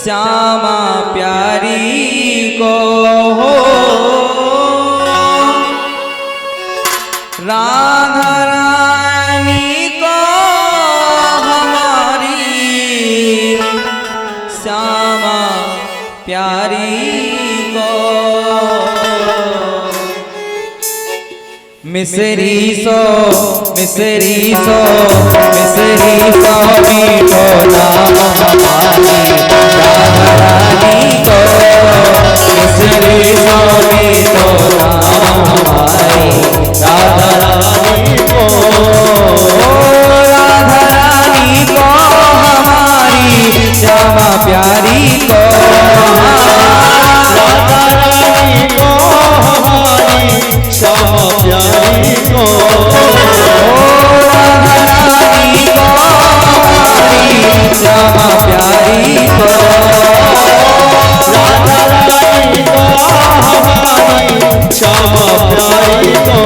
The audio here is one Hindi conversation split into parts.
श्यामा प्यारी को हो राधा रानी को हमारी श्यामा प्यारी को मिसरी सो मीठो नाम हमारी राधा रानी को मिसरी सो मीठो नाम हमारी राधा रानी को हमारी श्यामा प्यारी को राधा रानी को हमारी श्यामा प्यारी को श्यामा प्यारी को राधा रानी को हमारी श्यामा प्यारी को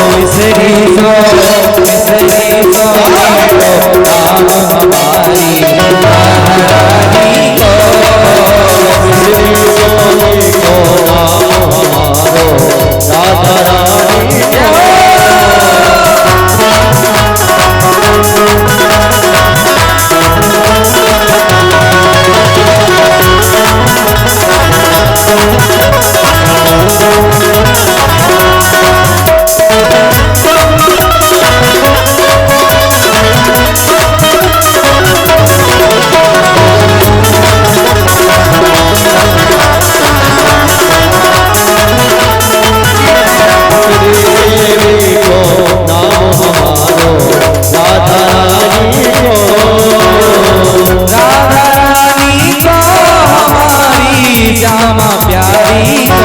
मिसरी सो नाम हमारी राधा रानी को मिसरी सो नाम हमारो राधा रानी को श्यामा प्यारी को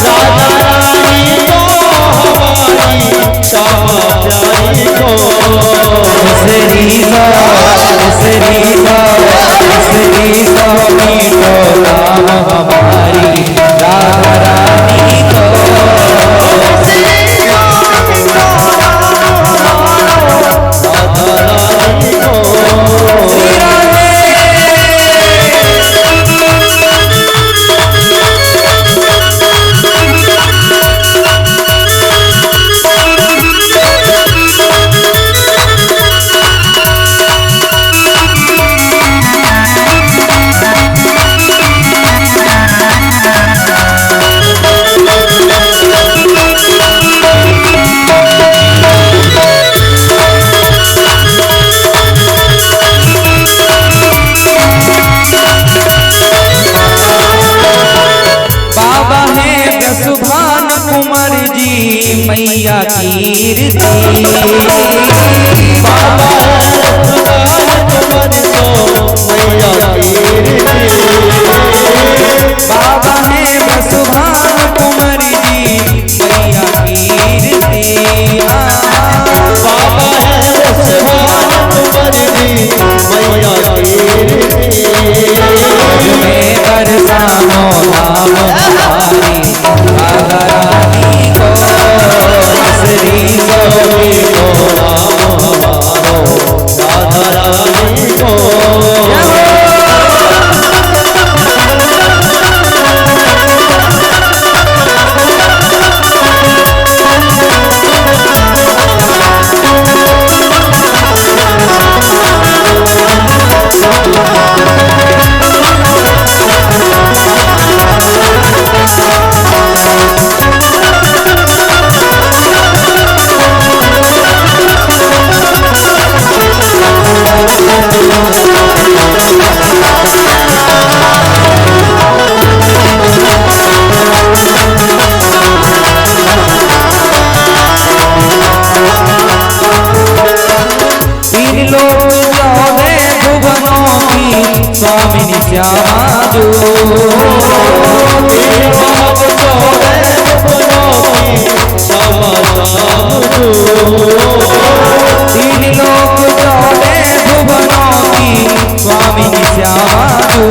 राधा रानी को हमारी श्यामा प्यारी को मिसरी सो मीठो नाम हमारी राधा रानी को राधा रानी को मैया कीर्ति बाबा तुम्हारी सो मैया कीर्ति बाबा है वसुभान कुंवर जी मैया कीर्ति बाबा है वसुभान कुंवर जी मैया कीर्ति में बरसानो नाम हमारी राधा रानी को मिसरी सो मीठो नाम हमारो राधा रानी को स्वामिनी श्यामा जो तीन लोक चौदह भुवनों की स्वामिनी श्यामा जो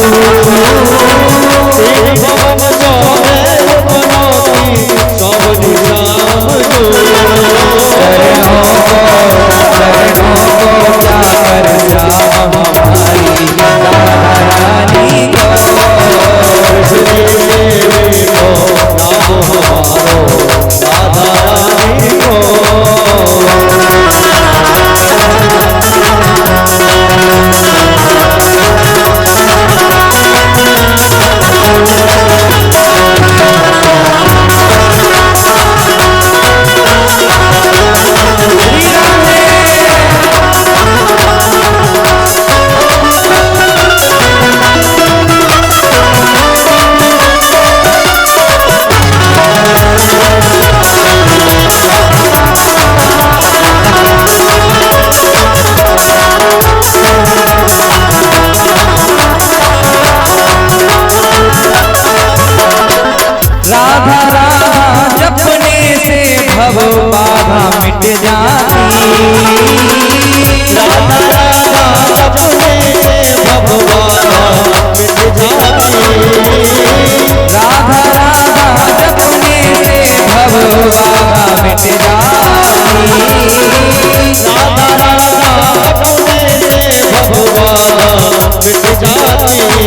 चरणों को क्या कर श्यामा हमारी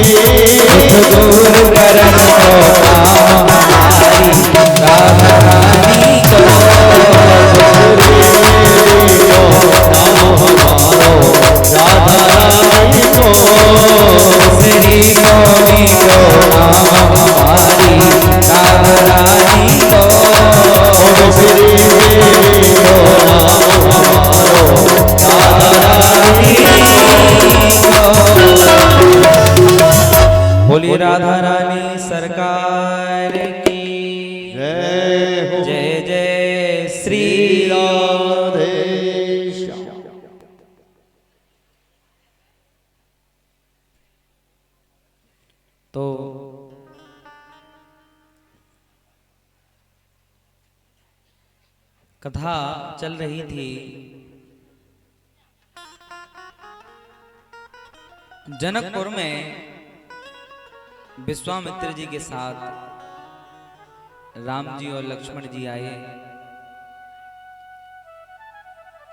दुख दूर करन को काम हमारी राधा रानी को। श्री स्वामी को नाम हमारी राधा रानी को। बोलिए राधा रानी सरकार की जय हो। जय जय श्री राधे श्याम। तो कथा चल रही थी जनकपुर में विश्वामित्र जी के साथ राम जी और लक्ष्मण जी आए।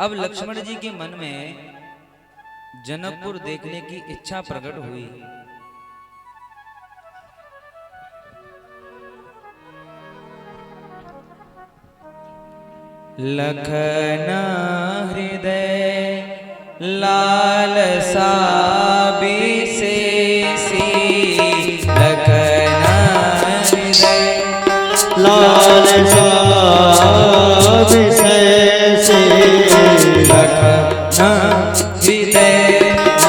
अब लक्ष्मण जी के मन में जनकपुर देखने की इच्छा प्रकट हुई। लखन हृदय लालसा विशेषी, लखन हृदय लालसा विशेषी, लखन हृदय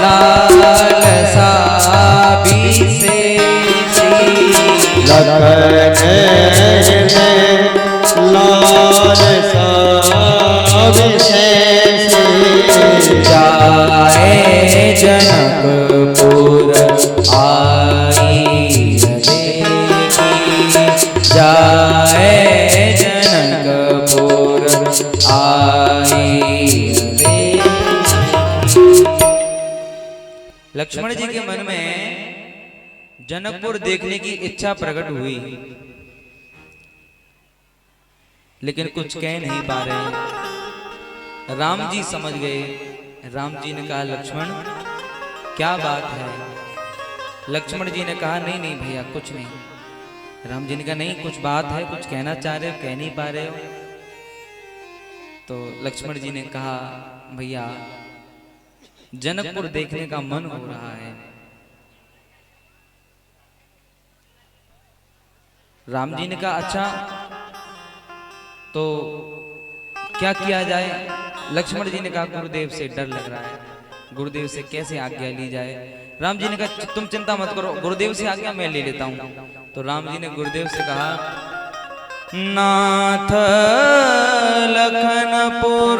लालसा विशेषी, लखन हृदय लालसा विशेषी, जाए जनकपुर आई देखी, जाए जनकपुर आई देखी। लक्ष्मण जी के मन में जनकपुर देखने की इच्छा प्रकट हुई, लेकिन कुछ कह नहीं पा रहे। राम जी समझ गए। राम जी ने कहा लक्ष्मण क्या बात है। लक्ष्मण जी ने कहा नहीं नहीं भैया कुछ नहीं। राम जी ने कहा नहीं कुछ बात है, कुछ कहना चाह रहे हो, कह नहीं पा रहे हो। तो लक्ष्मण जी ने कहा भैया जनकपुर देखने का मन हो रहा है। राम जी ने कहा अच्छा तो क्या किया जाए। लक्ष्मण जी ने कहा गुरुदेव से डर लग रहा है, गुरुदेव से कैसे आज्ञा ली जाए। राम जी ने कहा तुम चिंता मत करो, गुरुदेव से आज्ञा मैं ले लेता हूं। तो राम जी ने गुरुदेव से कहा नाथ लखनपुर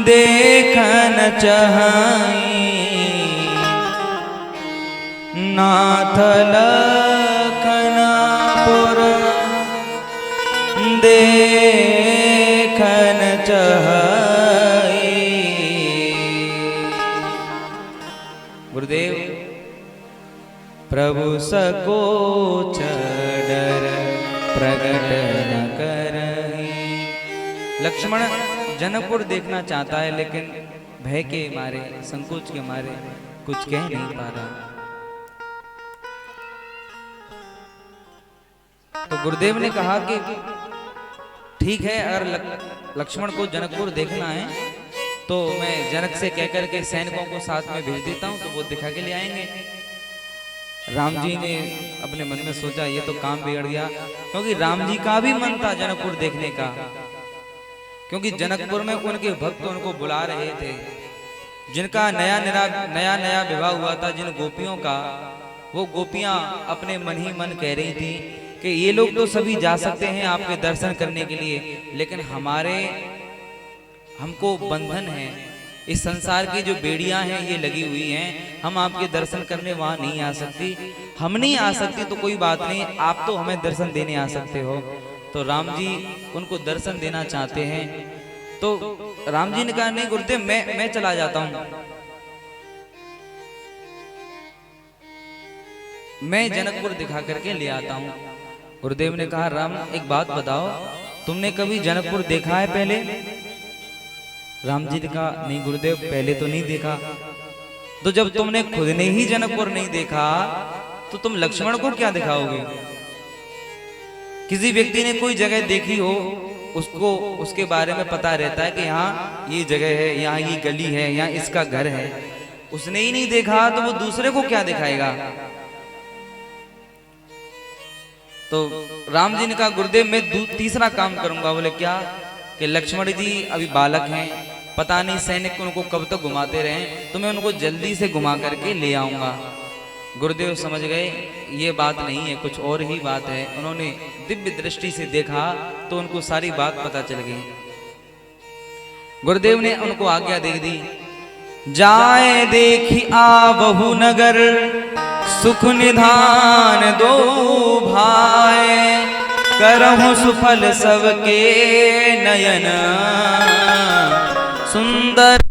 देखन चाहि, नाथ लखनपुर देखन चाहि। गुरुदेव प्रभु सकोच डर प्रकट न करहि। लक्ष्मण जनकपुर देखना चाहता है लेकिन भय के मारे, संकोच के मारे कुछ कह नहीं पा रहा। तो गुरुदेव ने कहा कि ठीक है, अगर लक्ष्मण को जनकपुर देखना है तो मैं जनक से कहकर के सैनिकों को साथ में भेज देता हूं, तो वो दिखा के ले आएंगे। राम जी ने अपने मन में सोचा ये तो काम बिगड़ गया, क्योंकि राम जी का भी मन था जनकपुर देखने का, क्योंकि जनकपुर में उनके भक्त उनको बुला रहे थे। जिनका नया नया विवाह हुआ था, जिन गोपियों का, वो गोपियां अपने मन ही मन कह रही थी कि ये लोग तो सभी जा सकते हैं आपके दर्शन करने के लिए, लेकिन हमको बंधन है, इस संसार की जो बेड़ियां हैं ये लगी हुई हैं, हम आपके दर्शन करने वहां नहीं आ सकती। हम नहीं आ सकती तो कोई बात नहीं, आप तो हमें दर्शन देने आ सकते हो। तो राम जी उनको दर्शन देना चाहते हैं। तो राम जी ने कहा नहीं गुरुदेव मैं चला जाता हूं, मैं जनकपुर दिखा करके ले आता हूं। गुरुदेव ने कहा राम एक बात बताओ, तुमने कभी जनकपुर देखा है पहले? राम जी ने कहा नहीं गुरुदेव पहले तो नहीं देखा। तो जब तुमने खुद ने ही जनकपुर नहीं देखा तो तुम लक्ष्मण को क्या दिखाओगे? किसी व्यक्ति ने कोई जगह देखी हो, उसको उसके बारे में पता रहता है कि यहाँ ये जगह है, यहाँ ये गली है, यहाँ इसका घर है। उसने ही नहीं देखा तो वो दूसरे को क्या दिखाएगा? तो राम जी ने कहा गुरुदेव मैं तीसरा काम करूंगा। बोले क्या? कि लक्ष्मण जी अभी बालक हैं, पता नहीं सैनिक उनको कब तक घुमाते रहे, तो मैं उनको जल्दी से घुमा करके ले आऊंगा। गुरुदेव समझ गए ये बात नहीं है, कुछ और ही बात है। उन्होंने दिव्य दृष्टि से देखा तो उनको सारी बात पता चल गई। गुरुदेव ने उनको आज्ञा दे दी, जाए देखी आवहु नगर, सुख निधान दो भाई, करहु सुफल सबके नयन सुंदर।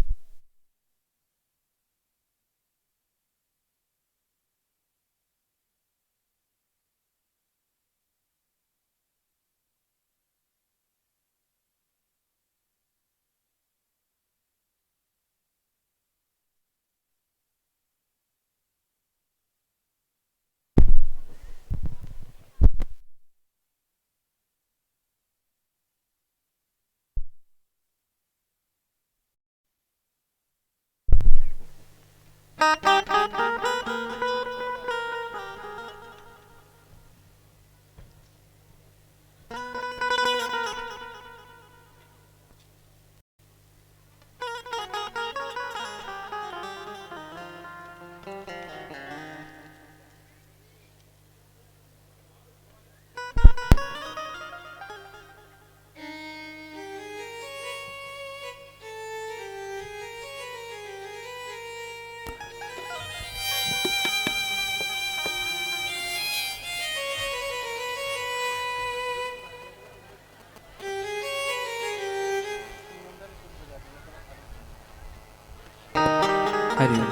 हरि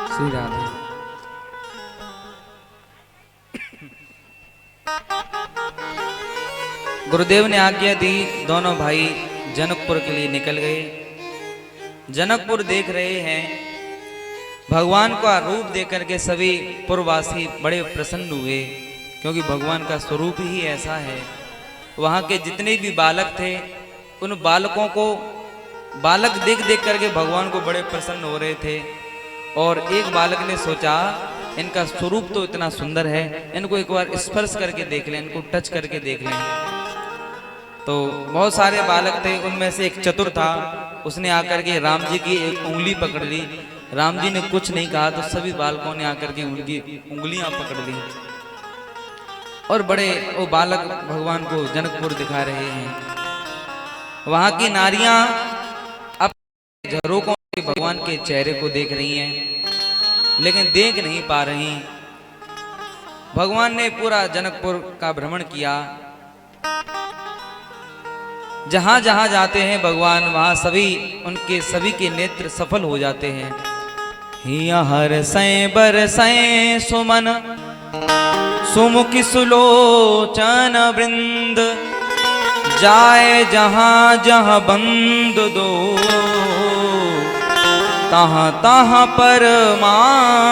श्री राधे। गुरुदेव ने आज्ञा दी, दोनों भाई जनकपुर के लिए निकल गए। जनकपुर देख रहे हैं, भगवान का रूप देख करके सभी पुरवासी बड़े प्रसन्न हुए, क्योंकि भगवान का स्वरूप ही ऐसा है। वहाँ के जितने भी बालक थे, उन बालकों को बालक देख देख करके भगवान को बड़े प्रसन्न हो रहे थे। और एक बालक ने सोचा इनका स्वरूप तो इतना सुंदर है, इनको एक बार स्पर्श करके देख लें, इनको टच करके देख लें। तो बहुत सारे बालक थे, उनमें से एक चतुर था, उसने आकर के राम जी की एक उंगली पकड़ ली। राम जी ने कुछ नहीं कहा तो सभी बालकों ने आकर के उनकी उंगलियां पकड़ ली और बड़े वो बालक भगवान को जनकपुर दिखा रहे हैं। वहां की नारियां अपने झरोकों से भगवान के चेहरे को देख रही हैं, लेकिन देख नहीं पा रही। भगवान ने पूरा जनकपुर का भ्रमण किया, जहां जहां जाते हैं भगवान वहां उनके सभी के नेत्र सफल हो जाते हैं। हिया हरसैं बरसैं सुमन सुमुखी सुलोचन वृंद, जाए जहां जहां बंद दो, तहां तहां परमानंद।